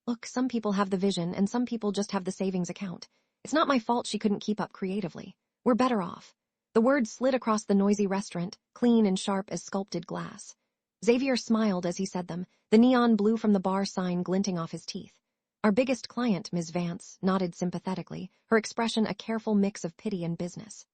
Look, some people have the vision and some people just have the savings account. It's not my fault she couldn't keep up creatively. We're better off. The words slid across the noisy restaurant, clean and sharp as sculpted glass. Xavier smiled as he said them, the neon blue from the bar sign glinting off his teeth. Our biggest client, Ms. Vance, nodded sympathetically, her expression a careful mix of pity and business.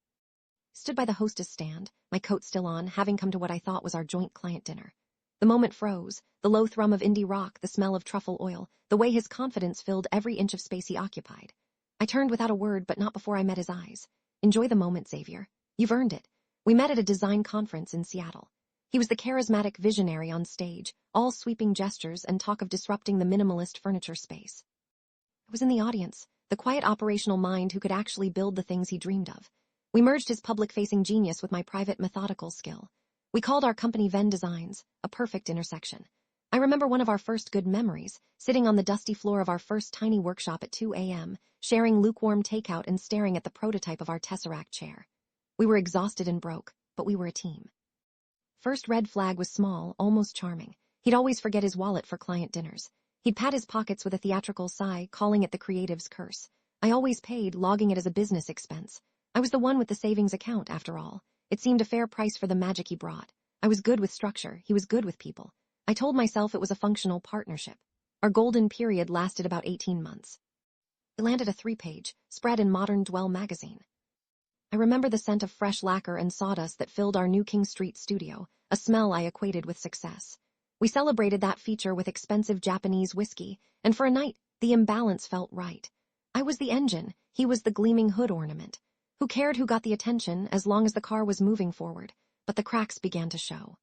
Stood by the hostess stand, my coat still on, having come to what I thought was our joint client dinner. The moment froze, the low thrum of indie rock, the smell of truffle oil, the way his confidence filled every inch of space he occupied. I turned without a word, but not before I met his eyes. Enjoy the moment, Xavier. You've earned it. We met at a design conference in Seattle. He was the charismatic visionary on stage, all sweeping gestures and talk of disrupting the minimalist furniture space. I was in the audience, the quiet operational mind who could actually build the things he dreamed of. We merged his public-facing genius with my private methodical skill. We called our company Venn Designs, a perfect intersection. I remember one of our first good memories, sitting on the dusty floor of our first tiny workshop at 2 a.m., sharing lukewarm takeout and staring at the prototype of our Tesseract chair. We were exhausted and broke, but we were a team. First red flag was small, almost charming. He'd always forget his wallet for client dinners. He'd pat his pockets with a theatrical sigh, calling it the creative's curse. I always paid, logging it as a business expense. I was the one with the savings account, after all. It seemed a fair price for the magic he brought. I was good with structure, he was good with people. I told myself it was a functional partnership. Our golden period lasted about 18 months. It landed a 3-page, spread in Modern Dwell magazine. I remember the scent of fresh lacquer and sawdust that filled our new King Street studio, a smell I equated with success. We celebrated that feature with expensive Japanese whiskey, and for a night, the imbalance felt right. I was the engine, he was the gleaming hood ornament. Who cared who got the attention as long as the car was moving forward, but the cracks began to show.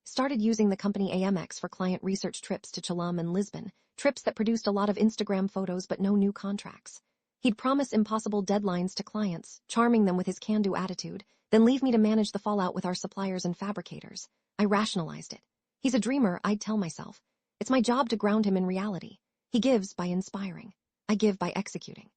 Started using the company AMX for client research trips to Cholum and Lisbon, trips that produced a lot of Instagram photos but no new contracts. He'd promise impossible deadlines to clients, charming them with his can-do attitude, then leave me to manage the fallout with our suppliers and fabricators. I rationalized it. He's a dreamer, I'd tell myself. It's my job to ground him in reality. He gives by inspiring. I give by executing.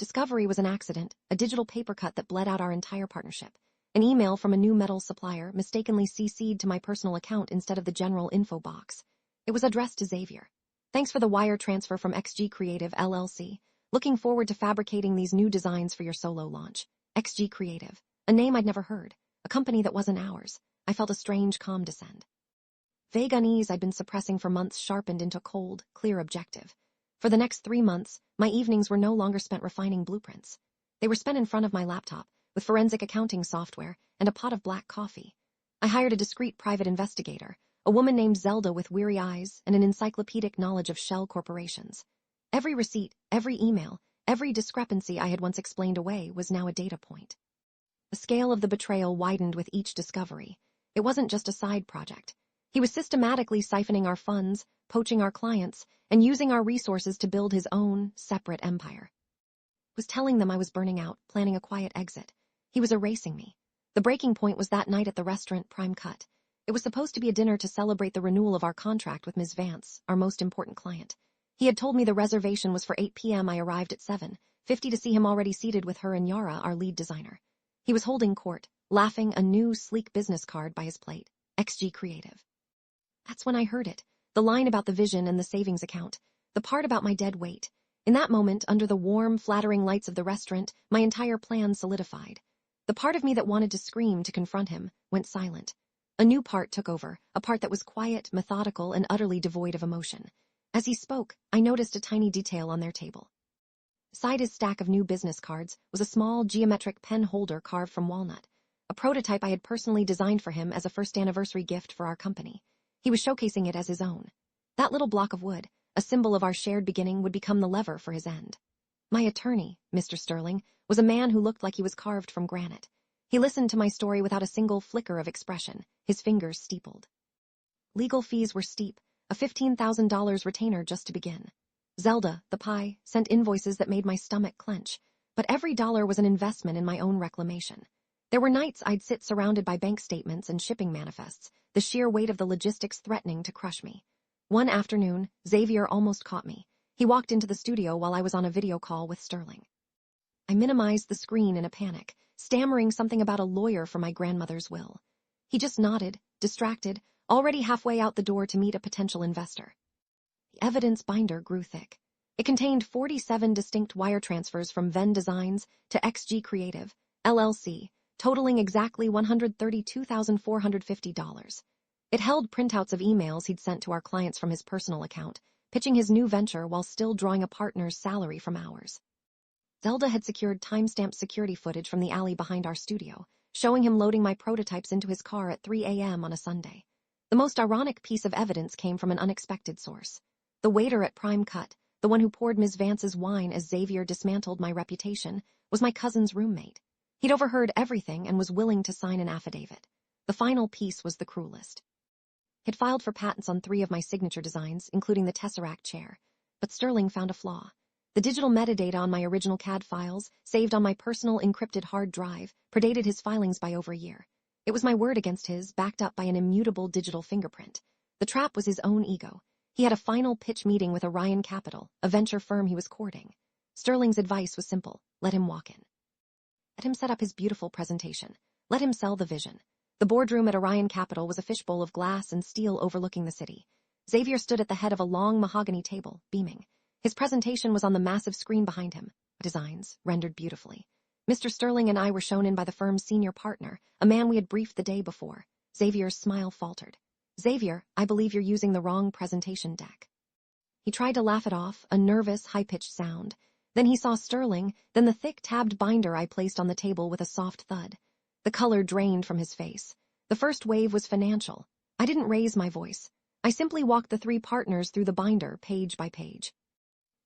Discovery was an accident, a digital paper cut that bled out our entire partnership. An email from a new metal supplier mistakenly CC'd to my personal account instead of the general info box. It was addressed to Xavier. Thanks for the wire transfer from XG Creative LLC. Looking forward to fabricating these new designs for your solo launch. XG Creative. A name I'd never heard. A company that wasn't ours. I felt a strange calm descend. Vague unease I'd been suppressing for months sharpened into cold, clear objective. For the next 3 months, my evenings were no longer spent refining blueprints. They were spent in front of my laptop, with forensic accounting software and a pot of black coffee. I hired a discreet private investigator, a woman named Zelda with weary eyes and an encyclopedic knowledge of shell corporations. Every receipt, every email, every discrepancy I had once explained away was now a data point. The scale of the betrayal widened with each discovery. It wasn't just a side project. He was systematically siphoning our funds, poaching our clients, and using our resources to build his own, separate empire. I was telling them I was burning out, planning a quiet exit. He was erasing me. The breaking point was that night at the restaurant Prime Cut. It was supposed to be a dinner to celebrate the renewal of our contract with Ms. Vance, our most important client. He had told me the reservation was for 8 p.m. I arrived at 7:50 to see him already seated with her and Yara, our lead designer. He was holding court, laughing, a new, sleek business card by his plate. XG Creative. That's when I heard it. The line about the vision and the savings account. The part about my dead weight. In that moment, under the warm, flattering lights of the restaurant, my entire plan solidified. The part of me that wanted to scream to confront him went silent. A new part took over, a part that was quiet, methodical, and utterly devoid of emotion. As he spoke, I noticed a tiny detail on their table. Beside his stack of new business cards was a small, geometric pen holder carved from walnut, a prototype I had personally designed for him as a first anniversary gift for our company. He was showcasing it as his own. That little block of wood, a symbol of our shared beginning, would become the lever for his end. My attorney, Mr. Sterling, was a man who looked like he was carved from granite. He listened to my story without a single flicker of expression, his fingers steepled. Legal fees were steep, a $15,000 retainer just to begin. Zelda, the pie, sent invoices that made my stomach clench, but every dollar was an investment in my own reclamation. There were nights I'd sit surrounded by bank statements and shipping manifests, the sheer weight of the logistics threatening to crush me. One afternoon, Xavier almost caught me. He walked into the studio while I was on a video call with Sterling. I minimized the screen in a panic, stammering something about a lawyer for my grandmother's will. He just nodded, distracted, already halfway out the door to meet a potential investor. The evidence binder grew thick. It contained 47 distinct wire transfers from Venn Designs to XG Creative, LLC, totaling exactly $132,450. It held printouts of emails he'd sent to our clients from his personal account, pitching his new venture while still drawing a partner's salary from ours. Zelda had secured timestamped security footage from the alley behind our studio, showing him loading my prototypes into his car at 3 a.m. on a Sunday. The most ironic piece of evidence came from an unexpected source. The waiter at Prime Cut, the one who poured Ms. Vance's wine as Xavier dismantled my reputation, was my cousin's roommate. He'd overheard everything and was willing to sign an affidavit. The final piece was the cruelest. He'd filed for patents on 3 of my signature designs, including the Tesseract chair, but Sterling found a flaw. The digital metadata on my original CAD files, saved on my personal encrypted hard drive, predated his filings by over a year. It was my word against his, backed up by an immutable digital fingerprint. The trap was his own ego. He had a final pitch meeting with Orion Capital, a venture firm he was courting. Sterling's advice was simple: let him walk in. Let him set up his beautiful presentation. Let him sell the vision. The boardroom at Orion Capital was a fishbowl of glass and steel overlooking the city. Xavier stood at the head of a long mahogany table, beaming. His presentation was on the massive screen behind him, designs rendered beautifully. Mr. Sterling and I were shown in by the firm's senior partner, a man we had briefed the day before. Xavier's smile faltered. "Xavier, I believe you're using the wrong presentation deck." He tried to laugh it off, a nervous, high-pitched sound. Then he saw Sterling, then the thick tabbed binder I placed on the table with a soft thud. The color drained from his face. The first wave was financial. I didn't raise my voice. I simply walked the 3 partners through the binder, page by page.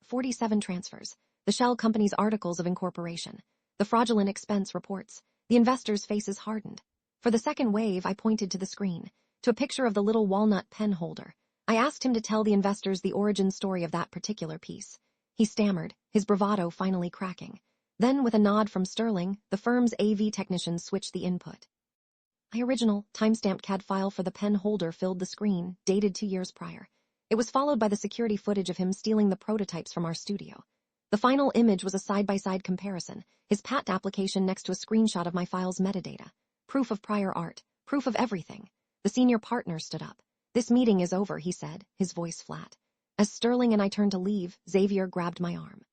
47 transfers, the shell company's articles of incorporation, the fraudulent expense reports. The investors' faces hardened. For the second wave, I pointed to the screen, to a picture of the little walnut pen holder. I asked him to tell the investors the origin story of that particular piece. He stammered, his bravado finally cracking. Then, with a nod from Sterling, the firm's AV technicians switched the input. My original, timestamped CAD file for the pen holder filled the screen, dated 2 years prior. It was followed by the security footage of him stealing the prototypes from our studio. The final image was a side-by-side comparison, his patent application next to a screenshot of my file's metadata. Proof of prior art, proof of everything. The senior partner stood up. "This meeting is over," he said, his voice flat. As Sterling and I turned to leave, Xavier grabbed my arm.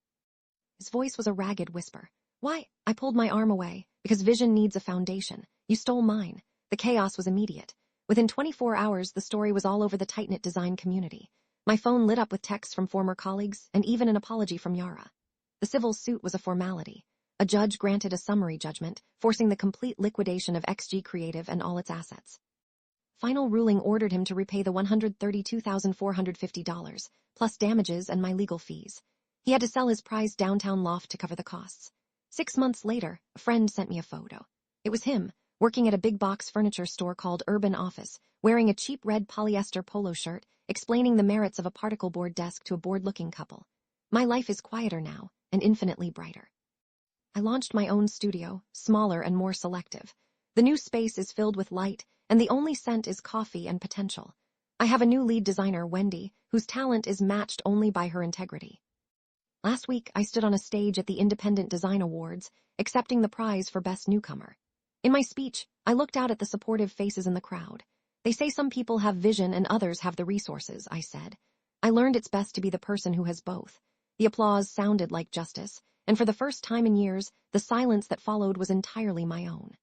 His voice was a ragged whisper. "Why?" I pulled my arm away. "Because vision needs a foundation. You stole mine." The chaos was immediate. Within 24 hours, the story was all over the tight-knit design community. My phone lit up with texts from former colleagues, and even an apology from Yara. The civil suit was a formality. A judge granted a summary judgment, forcing the complete liquidation of XG Creative and all its assets. Final ruling ordered him to repay the $132,450, plus damages and my legal fees. He had to sell his prized downtown loft to cover the costs. 6 months later, a friend sent me a photo. It was him, working at a big-box furniture store called Urban Office, wearing a cheap red polyester polo shirt, explaining the merits of a particle board desk to a bored-looking couple. My life is quieter now, and infinitely brighter. I launched my own studio, smaller and more selective. The new space is filled with light, and the only scent is coffee and potential. I have a new lead designer, Wendy, whose talent is matched only by her integrity. Last week, I stood on a stage at the Independent Design Awards, accepting the prize for Best Newcomer. In my speech, I looked out at the supportive faces in the crowd. "They say some people have vision and others have the resources," I said. I learned it's best to be the person who has both. The applause sounded like justice, and for the first time in years, the silence that followed was entirely my own.